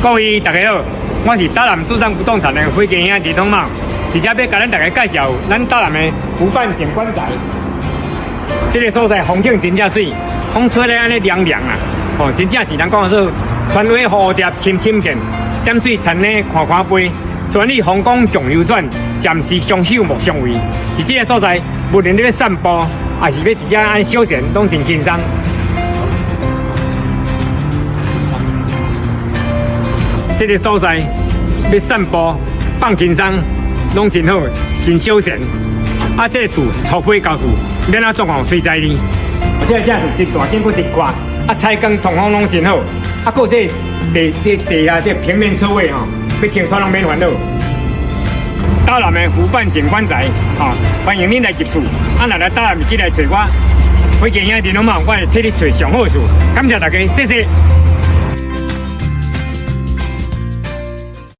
各位大家好，我是大南珠山不动产的会计兄李东茂，而且要甲咱大家介绍咱大南的湖畔景观宅。这个所在风景真正水，风吹咧安尼凉凉啊，哦，真正是人讲说船尾蝴蝶深深见，点水田咧看看飞，全力风光重游转，暂时双手莫相违。而这个所在，无论你要散步，还是要直接安休闲，拢真轻松。这个所在要散步、放轻松，拢真好，真休闲。啊，这个厝初配高厝，免啊状况随在你。而且这厝一大间，佫一挂，啊采光通风拢真好。啊，佫这地下这平面车位吼，要停车拢免烦恼。大南的湖畔景观宅，吼、欢迎恁来入厝。啊，若来大南记来找我，会计兄弟拢嘛，我会替你找上好厝。感谢大家，谢谢。